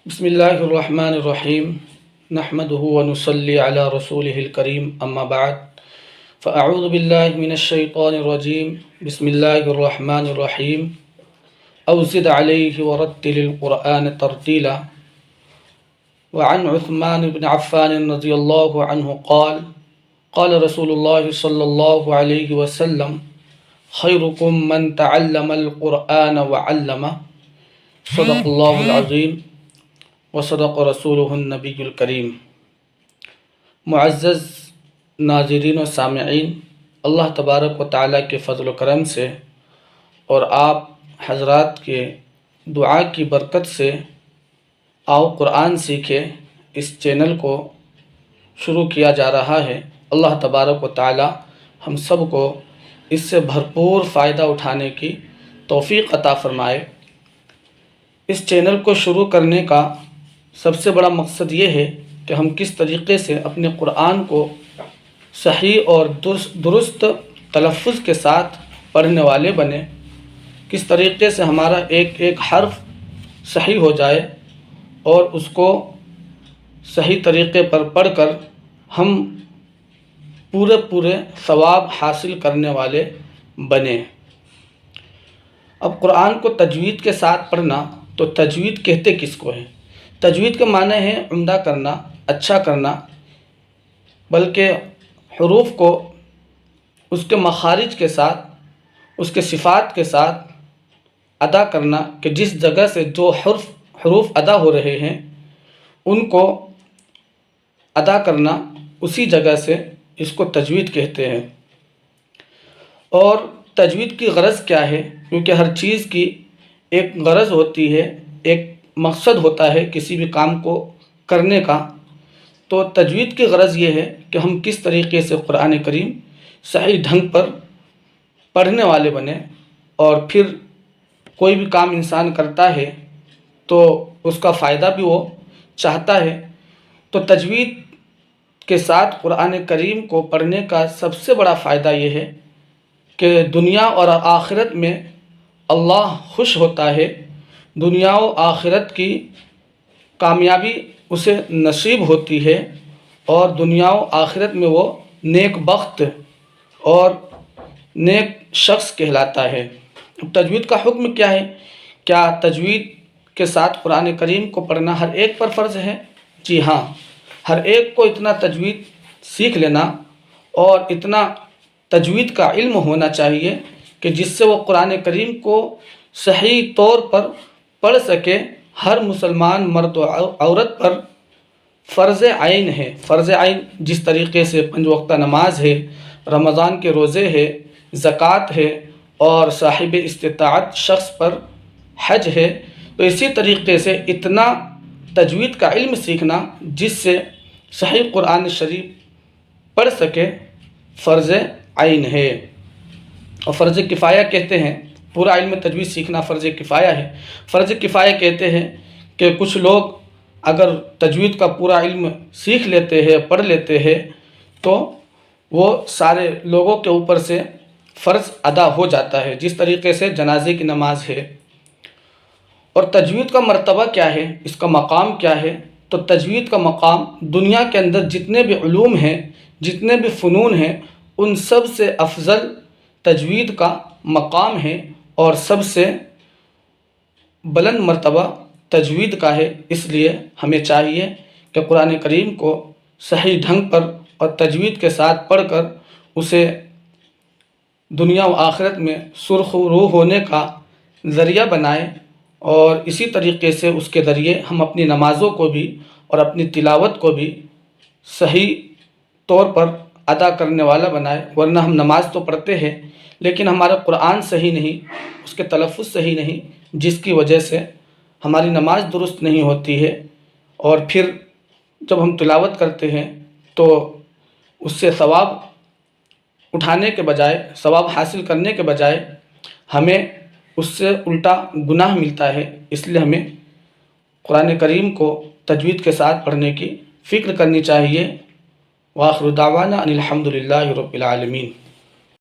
بسم اللہ الرحمن الرحیم نحمده ونصلی علی رسولہ الکریم اما بعد فاعوذ باللہ من الشیطان الرجیم بسم اللہ الرحمن الرحیم او زد علیہ ورتل القرآن ترتیلا وعن عثمان بن عفان رضی اللہ عنہ قال رسول اللہ صلی اللہ علیہ وسلم خیرکم من تعلم القرآن وعلمہ صدق اللہ العظیم وصدق رسولہ النبی الکریم۔ معزز ناظرین و سامعین، اللہ تبارک و تعالیٰ کے فضل و کرم سے اور آپ حضرات کے دعا کی برکت سے آؤ قرآن سیکھے اس چینل کو شروع کیا جا رہا ہے۔ اللہ تبارک و تعالیٰ ہم سب کو اس سے بھرپور فائدہ اٹھانے کی توفیق عطا فرمائے۔ اس چینل کو شروع کرنے کا سب سے بڑا مقصد یہ ہے کہ ہم کس طریقے سے اپنے قرآن کو صحیح اور درست تلفظ کے ساتھ پڑھنے والے بنیں، کس طریقے سے ہمارا ایک ایک حرف صحیح ہو جائے اور اس کو صحیح طریقے پر پڑھ کر ہم پورے ثواب حاصل کرنے والے بنیں۔ اب قرآن کو تجوید کے ساتھ پڑھنا، تو تجوید کہتے کس کو ہے؟ تجوید کے معنی ہے عمدہ کرنا، اچھا کرنا، بلکہ حروف کو اس کے مخارج کے ساتھ، اس کے صفات کے ساتھ ادا کرنا، کہ جس جگہ سے جو حروف ادا ہو رہے ہیں ان کو ادا کرنا، اسی جگہ سے اس کو تجوید کہتے ہیں۔ اور تجوید کی غرض کیا ہے؟ کیونکہ ہر چیز کی ایک غرض ہوتی ہے، ایک مقصد ہوتا ہے کسی بھی کام کو کرنے کا۔ تو تجوید کی غرض یہ ہے کہ ہم کس طریقے سے قرآن کریم صحیح ڈھنگ پر پڑھنے والے بنیں، اور پھر کوئی بھی کام انسان کرتا ہے تو اس کا فائدہ بھی وہ چاہتا ہے۔ تو تجوید کے ساتھ قرآن کریم کو پڑھنے کا سب سے بڑا فائدہ یہ ہے کہ دنیا اور آخرت میں اللہ خوش ہوتا ہے، دنیا و آخرت کی کامیابی اسے نصیب ہوتی ہے، اور دنیا و آخرت میں وہ نیک بخت اور نیک شخص کہلاتا ہے۔ تجوید کا حکم کیا ہے؟ کیا تجوید کے ساتھ قرآن کریم کو پڑھنا ہر ایک پر فرض ہے؟ جی ہاں، ہر ایک کو اتنا تجوید سیکھ لینا اور اتنا تجوید کا علم ہونا چاہیے کہ جس سے وہ قرآن کریم کو صحیح طور پر پڑھ سکے۔ ہر مسلمان مرد و عورت پر فرض عین ہے۔ فرض عین جس طریقے سے 5 وقتہ نماز ہے، رمضان کے روزے ہے، زکوٰۃ ہے، اور صاحب استطاعت شخص پر حج ہے، تو اسی طریقے سے اتنا تجوید کا علم سیکھنا جس سے صحیح قرآن شریف پڑھ سکے، فرض عین ہے۔ اور فرض کفایہ کہتے ہیں، پورا علم تجوید سیکھنا فرض کفایہ ہے۔ فرض کفایہ کہتے ہیں کہ کچھ لوگ اگر تجوید کا پورا علم سیکھ لیتے ہیں، پڑھ لیتے ہیں، تو وہ سارے لوگوں کے اوپر سے فرض ادا ہو جاتا ہے، جس طریقے سے جنازے کی نماز ہے۔ اور تجوید کا مرتبہ کیا ہے، اس کا مقام کیا ہے؟ تو تجوید کا مقام دنیا کے اندر جتنے بھی علوم ہیں، جتنے بھی فنون ہیں، ان سب سے افضل تجوید کا مقام ہے، اور سب سے بلند مرتبہ تجوید کا ہے۔ اس لیے ہمیں چاہیے کہ قرآن کریم کو صحیح ڈھنگ پر اور تجوید کے ساتھ پڑھ کر اسے دنیا و آخرت میں سرخ روح ہونے کا ذریعہ بنائیں، اور اسی طریقے سے اس کے ذریعے ہم اپنی نمازوں کو بھی اور اپنی تلاوت کو بھی صحیح طور پر ادا کرنے والا بنائے۔ ورنہ ہم نماز تو پڑھتے ہیں لیکن ہمارا قرآن صحیح نہیں، اس کے تلفظ صحیح نہیں، جس کی وجہ سے ہماری نماز درست نہیں ہوتی ہے، اور پھر جب ہم تلاوت کرتے ہیں تو اس سے ثواب اٹھانے کے بجائے، ثواب حاصل کرنے کے بجائے ہمیں اس سے الٹا گناہ ملتا ہے۔ اس لیے ہمیں قرآن کریم کو تجوید کے ساتھ پڑھنے کی فکر کرنی چاہیے۔ وآخر دعوانا ان الحمد للہ رب العالمین۔